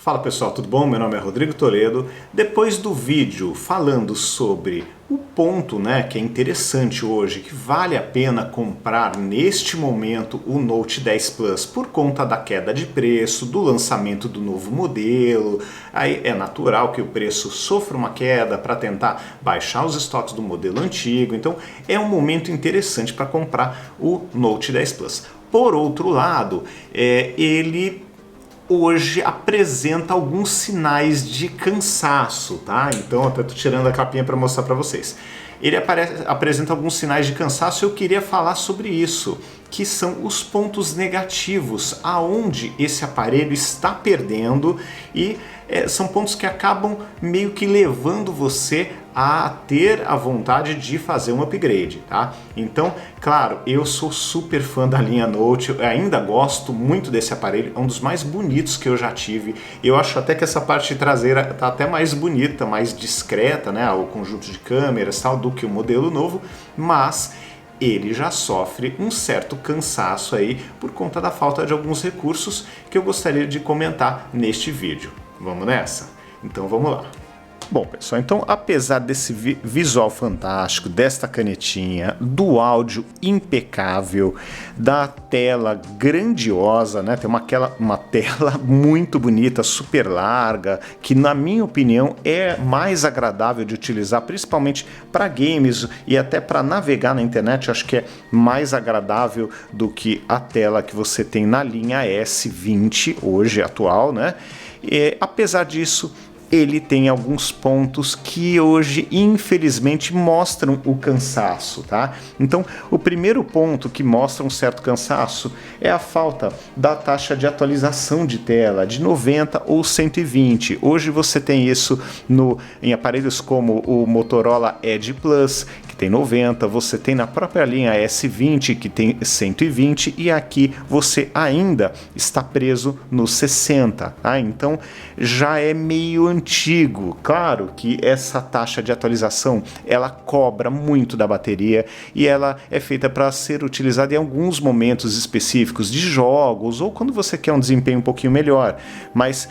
Fala pessoal, tudo bom? Meu nome é Rodrigo Toledo. Depois do vídeo falando sobre o ponto, que é interessante hoje, que vale a pena comprar neste momento o Note 10 Plus por conta da queda de preço, do lançamento do novo modelo, aí é natural que o preço sofra uma queda para tentar baixar os estoques do modelo antigo, então é um momento interessante para comprar o Note 10 Plus. Por outro lado, ele hoje apresenta alguns sinais de cansaço, tá? Então, até tô tirando a capinha para mostrar para vocês. Ele apresenta alguns sinais de cansaço e eu queria falar sobre isso, que são os pontos negativos, aonde esse aparelho está perdendo e são pontos que acabam meio que levando você a ter a vontade de fazer um upgrade, tá? Então, claro, eu sou super fã da linha Note, eu ainda gosto muito desse aparelho, é um dos mais bonitos que eu já tive. Eu acho até que essa parte traseira tá até mais bonita, mais discreta, o conjunto de câmeras tal, do que o modelo novo, mas ele já sofre um certo cansaço aí por conta da falta de alguns recursos que eu gostaria de comentar neste vídeo. Vamos nessa? Então vamos lá. Bom, pessoal, então apesar desse visual fantástico, desta canetinha, do áudio impecável, da tela grandiosa, tem uma tela muito bonita, super larga, que na minha opinião é mais agradável de utilizar, principalmente para games e até para navegar na internet. Eu acho que é mais agradável do que a tela que você tem na linha S20 hoje, atual, E, apesar disso, ele tem alguns pontos que hoje, infelizmente, mostram o cansaço, tá? Então, o primeiro ponto que mostra um certo cansaço é a falta da taxa de atualização de tela, de 90 ou 120. Hoje você tem isso em aparelhos como o Motorola Edge Plus, que tem 90, você tem na própria linha S20, que tem 120, e aqui você ainda está preso no 60, tá? Então, já é meio antigo. Claro que essa taxa de atualização ela cobra muito da bateria e ela é feita para ser utilizada em alguns momentos específicos de jogos ou quando você quer um desempenho um pouquinho melhor, mas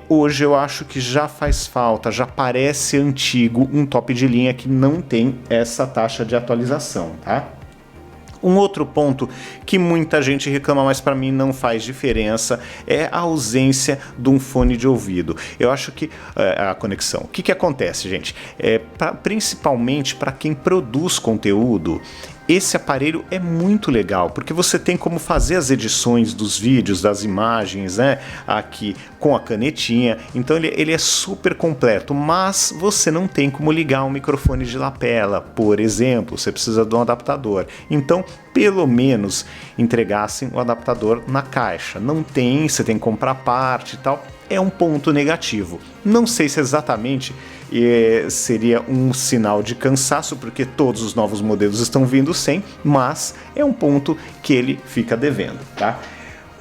hoje eu acho que já faz falta, já parece antigo um top de linha que não tem essa taxa de atualização, tá? Um outro ponto que muita gente reclama, mas para mim não faz diferença, é a ausência de um fone de ouvido. Eu acho que a conexão. O que acontece, gente? Principalmente para quem produz conteúdo, esse aparelho é muito legal, porque você tem como fazer as edições dos vídeos, das imagens, aqui com a canetinha, então ele é super completo, mas você não tem como ligar um microfone de lapela, por exemplo, você precisa de um adaptador. Então, pelo menos entregassem o adaptador na caixa. Não tem, você tem que comprar parte e tal. É um ponto negativo. Não sei se exatamente seria um sinal de cansaço, porque todos os novos modelos estão vindo sem, mas é um ponto que ele fica devendo, tá?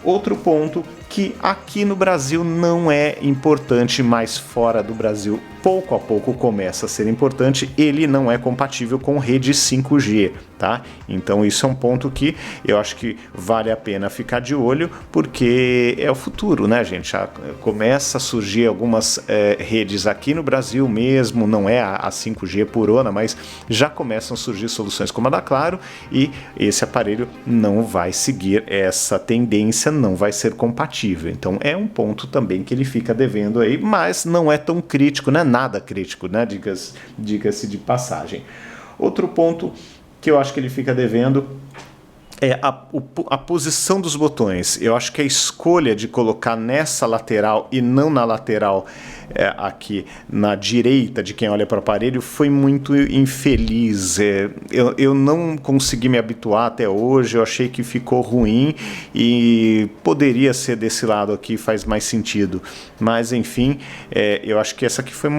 Outro ponto que aqui no Brasil não é importante, mas fora do Brasil pouco a pouco começa a ser importante, ele não é compatível com rede 5G, tá? Então isso é um ponto que eu acho que vale a pena ficar de olho, porque é o futuro, gente? Já começa a surgir algumas redes aqui no Brasil mesmo, não é a 5G por hora, mas já começam a surgir soluções como a da Claro, e esse aparelho não vai seguir essa tendência, não vai ser compatível. Então é um ponto também que ele fica devendo aí, mas não é tão crítico, não é nada crítico, diga-se de passagem. Outro ponto que eu acho que ele fica devendo é a posição dos botões. Eu acho que a escolha de colocar nessa lateral e não na lateral aqui na direita de quem olha para o aparelho foi muito infeliz. Eu não consegui me habituar até hoje, eu achei que ficou ruim e poderia ser desse lado aqui, faz mais sentido. Mas enfim, eu acho que essa aqui foi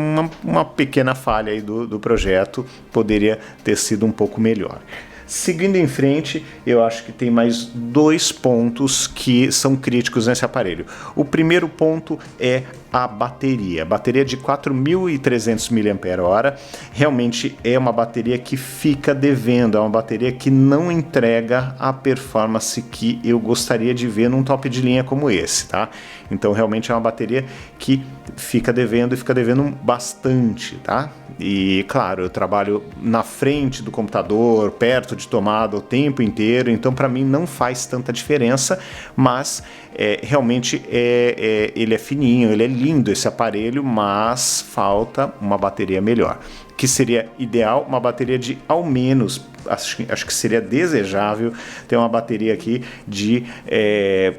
uma pequena falha aí do projeto, poderia ter sido um pouco melhor. Seguindo em frente, eu acho que tem mais dois pontos que são críticos nesse aparelho. O primeiro ponto é a bateria. A bateria de 4.300 mAh realmente é uma bateria que fica devendo, é uma bateria que não entrega a performance que eu gostaria de ver num top de linha como esse, tá? Então realmente é uma bateria que fica devendo e fica devendo bastante, tá? E claro, eu trabalho na frente do computador, perto de tomada o tempo inteiro, então para mim não faz tanta diferença, mas realmente ele é fininho, ele é lindo esse aparelho, mas falta uma bateria melhor. Que seria ideal uma bateria de ao menos, acho que seria desejável ter uma bateria aqui de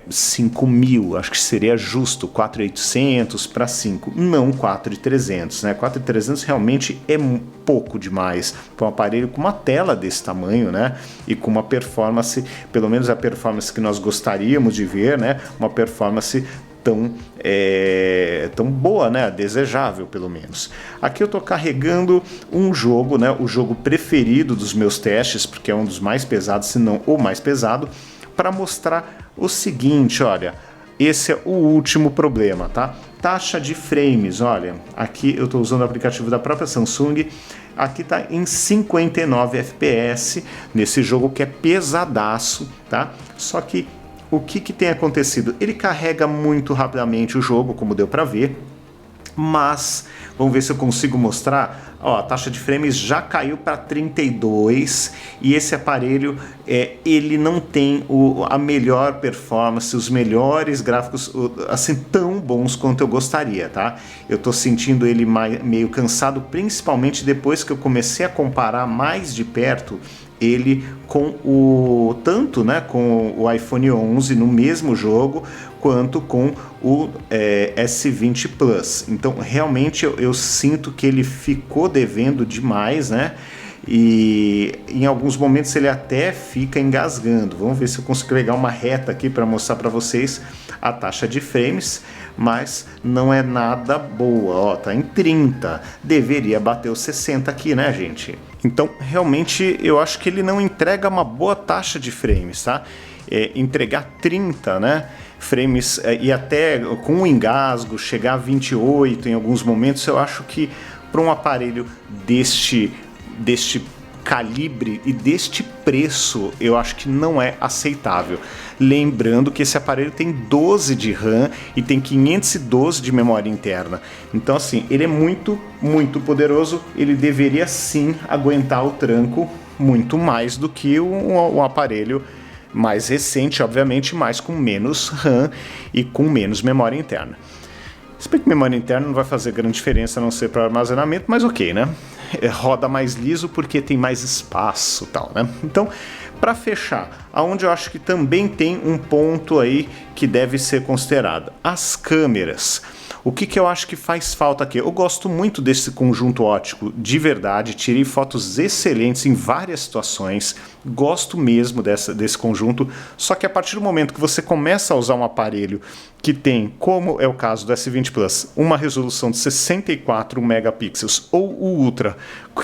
5.000, acho que seria justo, 4.800 para 5, não 4.300, né? 4.300 realmente é pouco demais para um aparelho com uma tela desse tamanho, né? E com uma performance, pelo menos a performance que nós gostaríamos de ver, né? Uma performance tão boa, né? Desejável, pelo menos. Aqui eu estou carregando um jogo, né? O jogo preferido dos meus testes, porque é um dos mais pesados, se não o mais pesado, para mostrar o seguinte, olha, esse é o último problema, tá? Taxa de frames, olha, aqui eu estou usando o aplicativo da própria Samsung, aqui está em 59 FPS, nesse jogo que é pesadaço, tá? Só que o que tem acontecido? Ele carrega muito rapidamente o jogo, como deu para ver, mas vamos ver se eu consigo mostrar. Ó, a taxa de frames já caiu para 32 e esse aparelho ele não tem a melhor performance, os melhores gráficos assim tão bons quanto eu gostaria, tá? Eu tô sentindo ele meio cansado, principalmente depois que eu comecei a comparar mais de perto ele com tanto, né, com o iPhone 11 no mesmo jogo, quanto com o S20 Plus. Então, realmente eu sinto que ele ficou devendo demais, né? E em alguns momentos ele até fica engasgando. Vamos ver se eu consigo pegar uma reta aqui para mostrar para vocês a taxa de frames, mas não é nada boa. Ó, tá em 30. Deveria bater os 60 aqui, né, gente? Então, realmente, eu acho que ele não entrega uma boa taxa de frames, tá? Entregar 30, né, frames e até com o engasgo chegar a 28 em alguns momentos, eu acho que para um aparelho deste calibre e deste preço, eu acho que não é aceitável. Lembrando que esse aparelho tem 12 de RAM e tem 512 de memória interna. Então, assim, ele é muito, muito poderoso. Ele deveria sim aguentar o tranco muito mais do que um aparelho mais recente, obviamente, mas com menos RAM e com menos memória interna. Se bem que memória interna não vai fazer grande diferença a não ser para armazenamento, mas ok, né? Roda mais liso porque tem mais espaço e tal, né? Então, para fechar, aonde eu acho que também tem um ponto aí que deve ser considerado, as câmeras. O que eu acho que faz falta aqui? Eu gosto muito desse conjunto óptico, de verdade, tirei fotos excelentes em várias situações, gosto mesmo desse conjunto, só que a partir do momento que você começa a usar um aparelho que tem, como é o caso do S20 Plus, uma resolução de 64 megapixels, ou o Ultra,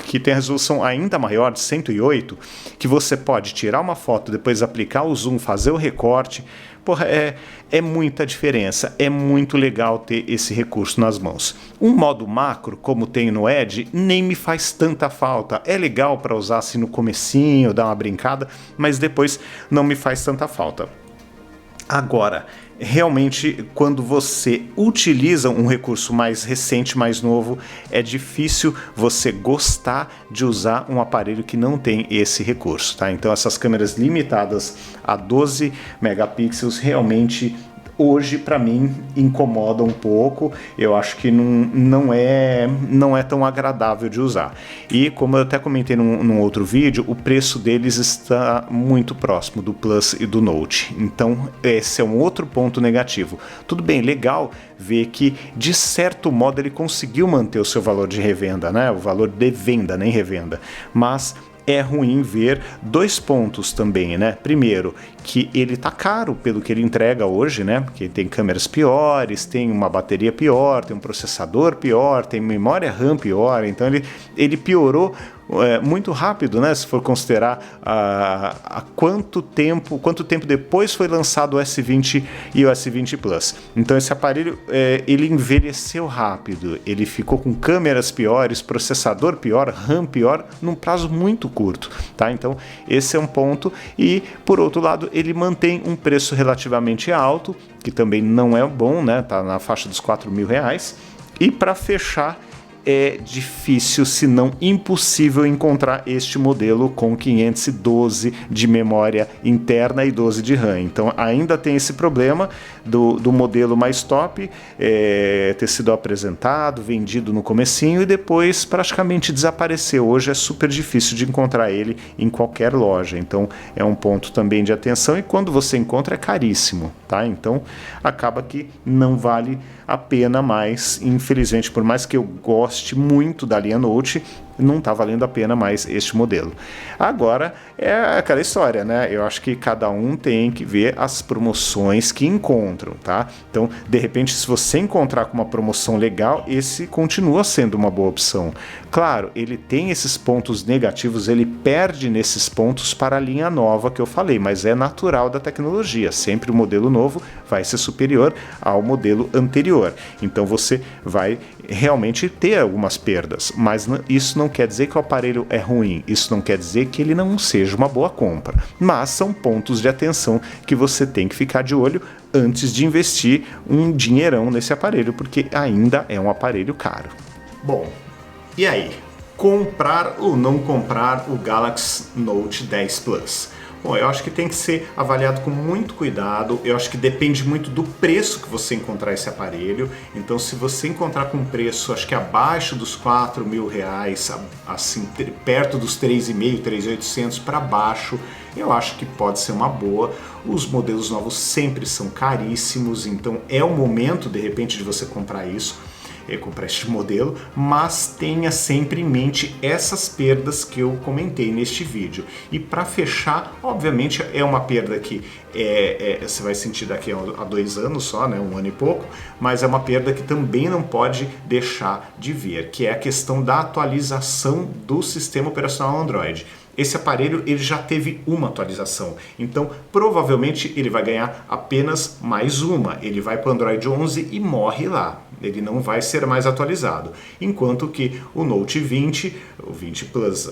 que tem a resolução ainda maior, de 108, que você pode tirar uma foto, depois aplicar o zoom, fazer o recorte. Porra, é muita diferença, é muito legal ter esse recurso nas mãos. Um modo macro, como tem no Edge, nem me faz tanta falta. É legal para usar assim no comecinho, dar uma brincada, mas depois não me faz tanta falta. Agora, realmente, quando você utiliza um recurso mais recente, mais novo, é difícil você gostar de usar um aparelho que não tem esse recurso, tá? Então, essas câmeras limitadas a 12 megapixels realmente hoje para mim incomoda um pouco. Eu acho que não é tão agradável de usar. E como eu até comentei num outro vídeo, o preço deles está muito próximo do Plus e do Note. Então esse é um outro ponto negativo. Tudo bem, legal ver que de certo modo ele conseguiu manter o seu valor de revenda, né? O valor de venda, nem revenda. Mas é ruim ver dois pontos também, né? Primeiro, que ele tá caro pelo que ele entrega hoje, né? Porque tem câmeras piores, tem uma bateria pior, tem um processador pior, tem memória RAM pior, então ele piorou muito rápido, né? Se for considerar quanto tempo depois foi lançado o S20 e o S20 Plus. Então esse aparelho ele envelheceu rápido, ele ficou com câmeras piores, processador pior, RAM pior, num prazo muito curto, tá? Então esse é um ponto. E por outro lado, ele mantém um preço relativamente alto, que também não é bom, né? Tá na faixa dos R$4.000. E para fechar, é difícil, se não impossível, encontrar este modelo com 512 de memória interna e 12 de RAM. Então ainda tem esse problema do modelo mais top ter sido apresentado, vendido no comecinho e depois praticamente desapareceu. Hoje é super difícil de encontrar ele em qualquer loja. Então é um ponto também de atenção, e quando você encontra é caríssimo, tá? Então acaba que não vale a pena mais, infelizmente, por mais que eu goste muito da linha Note, não está valendo a pena mais este modelo. Agora, é aquela história, né? Eu acho que cada um tem que ver as promoções que encontram, tá? Então, de repente, se você encontrar com uma promoção legal, esse continua sendo uma boa opção. Claro, ele tem esses pontos negativos, ele perde nesses pontos para a linha nova que eu falei, mas é natural da tecnologia. Sempre o modelo novo vai ser superior ao modelo anterior. Então, você vai realmente ter algumas perdas, mas isso não quer dizer que o aparelho é ruim, isso não quer dizer que ele não seja uma boa compra, mas são pontos de atenção que você tem que ficar de olho antes de investir um dinheirão nesse aparelho, porque ainda é um aparelho caro. Bom, e aí? Comprar ou não comprar o Galaxy Note 10 Plus? Bom, eu acho que tem que ser avaliado com muito cuidado. Eu acho que depende muito do preço que você encontrar esse aparelho. Então, se você encontrar com um preço, acho que abaixo dos R$4.000, assim, perto dos 3.500, 3.800 para baixo, eu acho que pode ser uma boa. Os modelos novos sempre são caríssimos, então é o momento, de repente, de você comprar isso. Comprar este modelo, mas tenha sempre em mente essas perdas que eu comentei neste vídeo. E para fechar, obviamente é uma perda que você vai sentir daqui a 2 anos só, né, 1 ano e pouco, mas é uma perda que também não pode deixar de vir, que é a questão da atualização do sistema operacional Android. Esse aparelho ele já teve uma atualização, então provavelmente ele vai ganhar apenas mais uma. Ele vai para o Android 11 e morre lá. Ele não vai ser mais atualizado. Enquanto que o Note 20, o 20 Plus,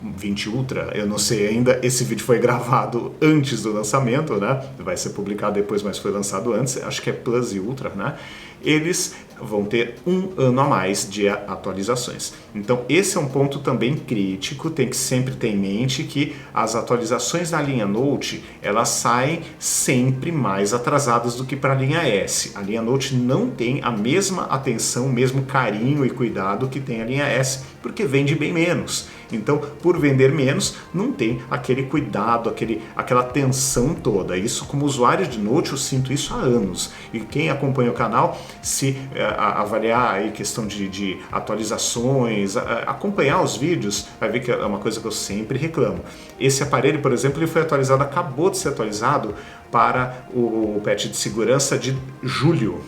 20 Ultra, eu não sei ainda, esse vídeo foi gravado antes do lançamento, né? Vai ser publicado depois, mas foi lançado antes, acho que é Plus e Ultra, né? Eles vão ter 1 ano a mais de atualizações. Então esse é um ponto também crítico, tem que sempre ter em mente que as atualizações da linha Note, elas saem sempre mais atrasadas do que para a linha S. A linha Note não tem a mesma atenção, o mesmo carinho e cuidado que tem a linha S, porque vende bem menos. Então, por vender menos, não tem aquele cuidado, aquela atenção toda. Isso, como usuário de Note, eu sinto isso há anos. E quem acompanha o canal, se avaliar aí questão de atualizações, acompanhar os vídeos, vai ver que é uma coisa que eu sempre reclamo. Esse aparelho, por exemplo, ele foi atualizado, acabou de ser atualizado para o patch de segurança de julho.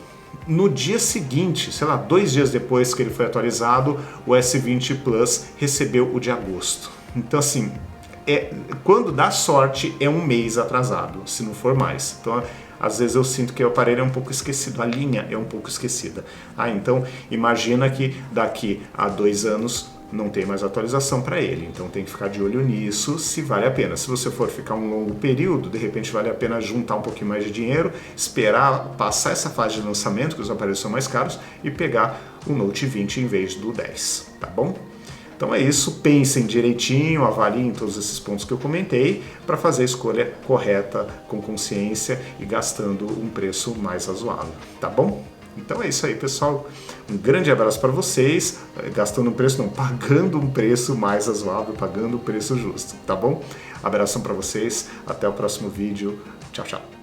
No dia seguinte, sei lá, 2 dias depois que ele foi atualizado, o S20 Plus recebeu o de agosto. Então, assim, quando dá sorte, é 1 mês atrasado, se não for mais. Então, às vezes eu sinto que o aparelho é um pouco esquecido, a linha é um pouco esquecida. Então, imagina que daqui a 2 anos não tem mais atualização para ele, então tem que ficar de olho nisso, se vale a pena. Se você for ficar um longo período, de repente vale a pena juntar um pouquinho mais de dinheiro, esperar passar essa fase de lançamento, que os aparelhos são mais caros, e pegar o Note 20 em vez do 10, tá bom? Então é isso, pensem direitinho, avaliem todos esses pontos que eu comentei para fazer a escolha correta, com consciência e gastando um preço mais razoável, tá bom? Então é isso aí, pessoal. Um grande abraço para vocês, gastando um preço, não, pagando um preço mais razoável, pagando o preço justo, tá bom? Abração para vocês, até o próximo vídeo. Tchau, tchau.